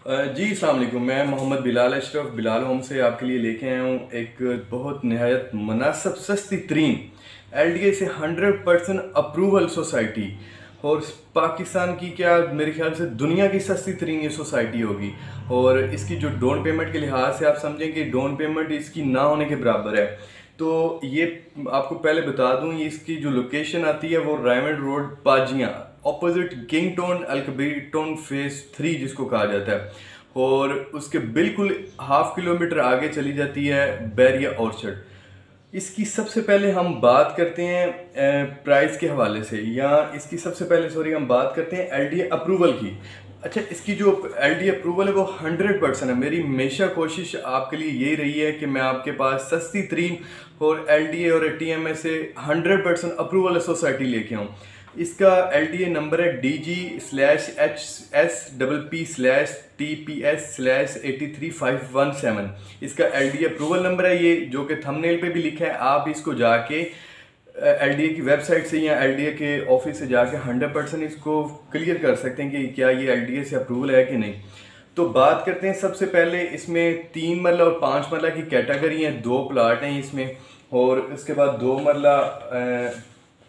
जी अस्सलाम वालेकुम। मैं मोहम्मद बिलाल अशरफ बिलाल होम से आपके लिए लेके आया हूँ एक बहुत नहायत मुनासिब सस्ती तरीन LDA से 100% अप्रूवल सोसाइटी। और पाकिस्तान की क्या मेरे ख्याल से दुनिया की सस्ती तरीन ये सोसाइटी होगी। और इसकी जो डाउन पेमेंट के लिहाज से आप समझें कि डाउन पेमेंट इसकी ना होने के बराबर है। तो ये आपको पहले बता दूं, ये इसकी जो लोकेशन आती है वो रायमंड रोड पाजियाँ, ऑपोजिट किंगटन अल्कबीटन फेज 3 जिसको कहा जाता है। और उसके बिल्कुल ½ किलोमीटर आगे चली जाती है बैरिया ऑर्चर्ड। इसकी सबसे पहले हम बात करते हैं प्राइस के हवाले से, या इसकी सबसे पहले हम बात करते हैं LDA अप्रूवल की। अच्छा, इसकी जो LDA अप्रूवल है वो 100% है। मेरी हमेशा कोशिश आपके लिए यही रही है कि मैं आपके पास सस्ती तरीन और LDA और TMA से 100% अप्रूवल सोसाइटी लेके आऊँ। इसका LDA नंबर है DG/HSWP/TPS/83517। इसका LDA अप्रूवल नंबर है ये, जो कि थंबनेल पे भी लिखा है। आप इसको जाके LDA की वेबसाइट से या LDA के ऑफिस से जाके 100% इसको क्लियर कर सकते हैं कि क्या ये LDA से अप्रूवल है कि नहीं। तो बात करते हैं सबसे पहले, इसमें 3 मरला और 5 मरला की कैटेगरी है, 2 प्लाट हैं इसमें। और उसके बाद 2 मरला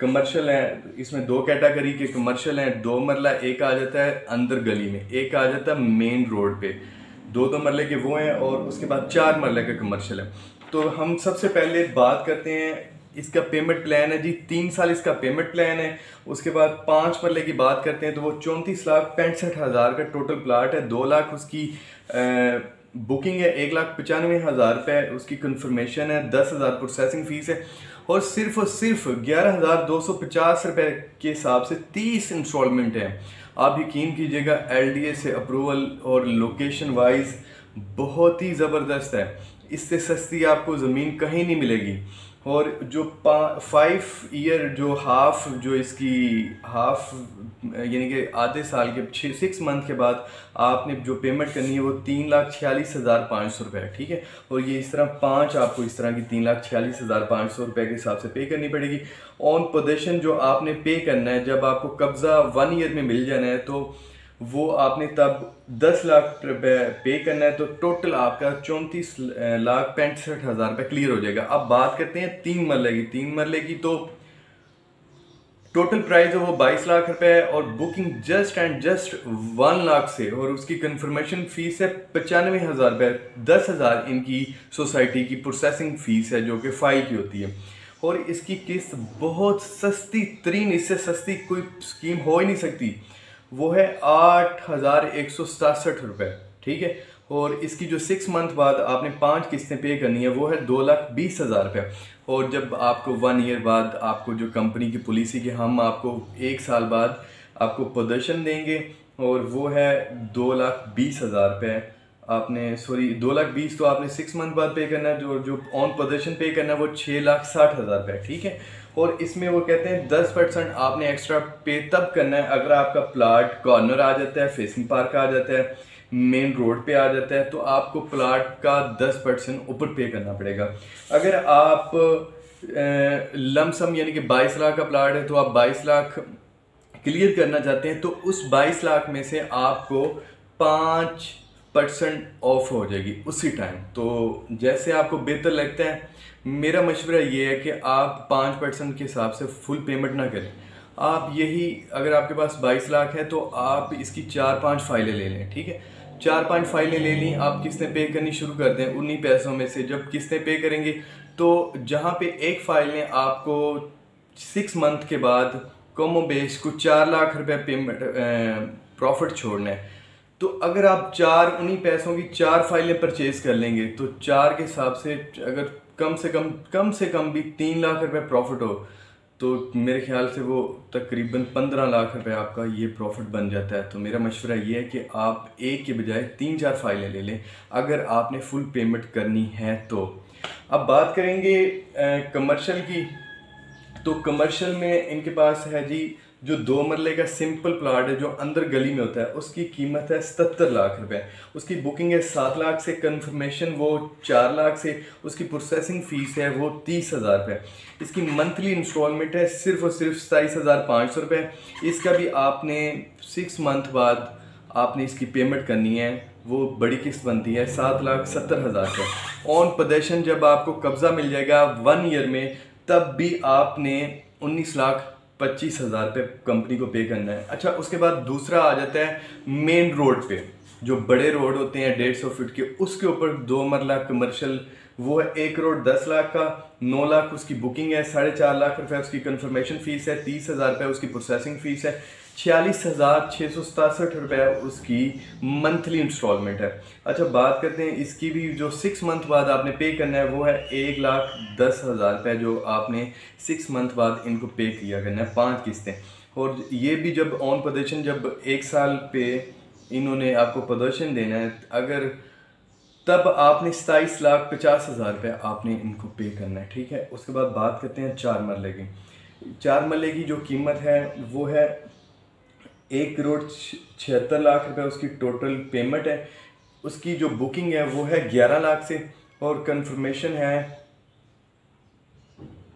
कमर्शियल है। इसमें 2 कैटेगरी के कमर्शियल हैं। 2 मरला एक आ जाता है अंदर गली में, एक आ जाता है मेन रोड पे। 2 मरले के वो हैं। और उसके बाद 4 मरले का कमर्शियल है। तो हम सबसे पहले बात करते हैं, इसका पेमेंट प्लान है जी 3 साल इसका पेमेंट प्लान है। उसके बाद 5 मरले की बात करते हैं तो वो 34,65,000 का टोटल प्लाट है। 2 लाख उसकी बुकिंग है, 1,95,000 रुपये उसकी कंफर्मेशन है, 10,000 प्रोसेसिंग फीस है। और सिर्फ 11,250 रुपये के हिसाब से 30 इंस्टॉलमेंट है। आप यकीन कीजिएगा LDA से अप्रूवल और लोकेशन वाइज बहुत ही ज़बरदस्त है। इससे सस्ती आपको ज़मीन कहीं नहीं मिलेगी। और जो 5 ईयर जो हाफ जो इसकी हाफ यानी कि आधे साल के 6 मंथ के बाद आपने जो पेमेंट करनी है वो 3,46,500 रुपये है, ठीक है। और ये इस तरह 5 आपको इस तरह की 3,46,500 रुपये के हिसाब से पे करनी पड़ेगी। ऑन पोजेशन जो आपने पे करना है, जब आपको कब्ज़ा 1 ईयर में मिल जाना है तो वो आपने तब 10 लाख रुपए पे करना है। तो टोटल आपका 34,65,000 रुपये क्लियर हो जाएगा। अब बात करते हैं 3 मरले की। 3 मरले की तो टोटल प्राइस है वो 22 लाख रुपए है। और booking just and just 1 lakh से, और उसकी कंफर्मेशन फीस है 95,000 रुपये। 10,000 इनकी सोसाइटी की प्रोसेसिंग फीस है जो कि फाइल की होती है। और इसकी किस्त बहुत सस्ती तरीन, इससे सस्ती कोई स्कीम हो ही नहीं सकती, वो है 8,167 रुपये, ठीक है। और इसकी जो 6 मंथ बाद आपने 5 किस्तें पे करनी है वो है 2,20,000 रुपये। और जब आपको 1 ईयर बाद आपको जो कंपनी की पॉलिसी की हम आपको 1 साल बाद आपको पोजीशन देंगे, और वो है 2,20,000 रुपये। आपने 2,20,000 तो आपने 6 मंथ बाद पे करना है। जो ऑन पोजीशन पे करना है वो 6,60,000 रुपये, ठीक है। और इसमें वो कहते हैं 10% आपने एक्स्ट्रा पे तब करना है अगर आपका प्लाट कॉर्नर आ जाता है, फेसिंग पार्क आ जाता है, मेन रोड पे आ जाता है, तो आपको प्लाट का 10% ऊपर पे करना पड़ेगा। अगर आप लमसम यानी कि 22 लाख का प्लाट है तो आप 22 लाख क्लियर करना चाहते हैं, तो उस 22 लाख में से आपको 5% ऑफ हो जाएगी उसी टाइम। तो जैसे आपको बेहतर लगता है, मेरा मशवरा ये है कि आप 5% के हिसाब से फुल पेमेंट ना करें। आप यही, अगर आपके पास 22 लाख है तो आप इसकी 4-5 फाइलें ले लें, ठीक है। 4-5 फाइलें ले ली, आप किस्तें पे करनी शुरू कर दें उन्हीं पैसों में से। जब किस्तें पे करेंगे तो जहाँ पे एक फाइल ने आपको 6 मंथ के बाद कमो बेस को 4 लाख रुपए पेमेंट प्रॉफिट छोड़ना है, तो अगर आप उन्हीं पैसों की 4 फाइलें परचेज कर लेंगे तो 4 के हिसाब से अगर कम से कम भी 3 लाख रुपए प्रॉफिट हो, तो मेरे ख्याल से वो तकरीबन 15 लाख रुपए आपका ये प्रॉफिट बन जाता है। तो मेरा मशवरा ये है कि आप एक के बजाय 3-4 फाइलें ले लें अगर आपने फुल पेमेंट करनी है तो। अब बात करेंगे कमर्शियल की। तो कमर्शियल में इनके पास है जी जो 2 मरले का सिंपल प्लाट है जो अंदर गली में होता है, उसकी कीमत है 77 लाख रुपए। उसकी बुकिंग है 7 लाख से, कंफर्मेशन वो 4 लाख से, उसकी प्रोसेसिंग फ़ीस है वो 30,000 रुपये। इसकी मंथली इंस्टॉलमेंट है सिर्फ और सिर्फ 27,500 रुपये। इसका भी आपने 6 मंथ बाद आपने इसकी पेमेंट करनी है, वो बड़ी किस्त बनती है 7,70,000 का। ऑन पोजेशन जब आपको कब्ज़ा मिल जाएगा 1 ईयर में, तब भी आपने 19,25,000 रुपये कंपनी को पे करना है। अच्छा, उसके बाद दूसरा आ जाता है मेन रोड पे, जो बड़े रोड होते हैं 150 फीट के, उसके ऊपर 2 मरला कमर्शियल, वो है 1 करोड़ 10 लाख का, 9 लाख उसकी बुकिंग है, 4.5 लाख रुपए उसकी कंफर्मेशन फीस है, 30,000 रुपये उसकी प्रोसेसिंग फीस है, 46,667 रुपये उसकी मंथली इंस्टॉलमेंट है। अच्छा, बात करते हैं इसकी भी, जो 6 मंथ बाद आपने पे करना है वो है 1,10,000 रुपये, जो आपने 6 मंथ बाद इनको पे किया करना है, 5 किस्तें। और ये भी जब ऑन पोजीशन, जब 1 साल पे इन्होंने आपको प्रदर्शन देना है, अगर तब आपने 27,50,000 रुपये आपने इनको पे करना है, ठीक है। उसके बाद बात करते हैं 4 मरले की। 4 मरले की जो कीमत है वो है 1 करोड़ 76 लाख रुपए उसकी टोटल पेमेंट है। उसकी जो बुकिंग है वो है 11 लाख से, और कंफर्मेशन है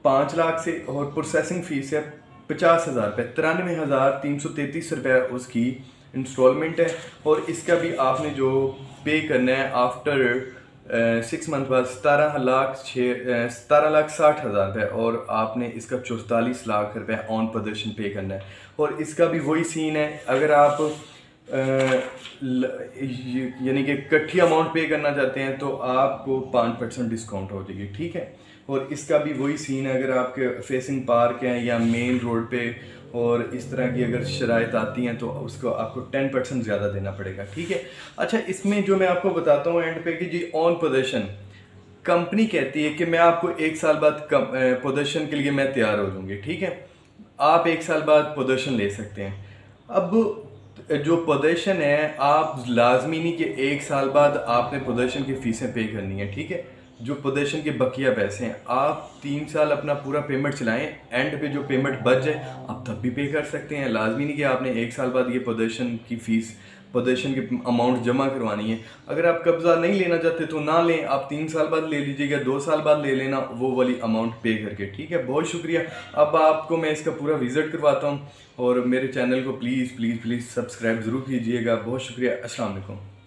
5 लाख से, और प्रोसेसिंग फीस है 50,000 रुपये, 93,333 रुपये उसकी इंस्टॉलमेंट है। और इसका भी आपने जो पे करना है आफ्टर 6 मंथ बाद 17,60,000 रुपये, और आपने इसका 44 लाख रुपये ऑन पोजीशन पे करना है। और इसका भी वही सीन है, अगर आप यानी कि इकट्ठी अमाउंट पे करना चाहते हैं तो आपको 5% डिस्काउंट हो जाएगी, ठीक है। और इसका भी वही सीन है, अगर आपके फेसिंग पार्क हैं या मेन रोड पे और इस तरह की अगर शराइत आती हैं तो उसको आपको 10% ज़्यादा देना पड़ेगा, ठीक है। अच्छा, इसमें जो मैं आपको बताता हूँ एंड पे कि जी ऑन पोजीशन कंपनी कहती है कि मैं आपको 1 साल बाद पोजीशन के लिए मैं तैयार हो जाऊँगी, ठीक है। आप 1 साल बाद पोजीशन ले सकते हैं। अब जो पोजीशन है, आप लाजमी नहीं कि 1 साल बाद आपने पोजीशन की फ़ीसें पे करनी है, ठीक है। जो पोजीशन के बकिया पैसे हैं, आप 3 साल अपना पूरा पेमेंट चलाएं, एंड पे जो पेमेंट बच जाए आप तब भी पे कर सकते हैं। लाजमी नहीं कि आपने 1 साल बाद ये पोजीशन की फ़ीस, पोजीशन की अमाउंट जमा करवानी है। अगर आप कब्ज़ा नहीं लेना चाहते तो ना लें, आप 3 साल बाद ले लीजिएगा, 2 साल बाद ले लेना वो वाली अमाउंट पे करके, ठीक है। बहुत शुक्रिया। अब आपको मैं इसका पूरा विज़िट करवाता हूँ, और मेरे चैनल को प्लीज़ प्लीज़ प्लीज़ सब्सक्राइब ज़रूर कीजिएगा। बहुत शुक्रिया। अस्सलाम वालेकुम।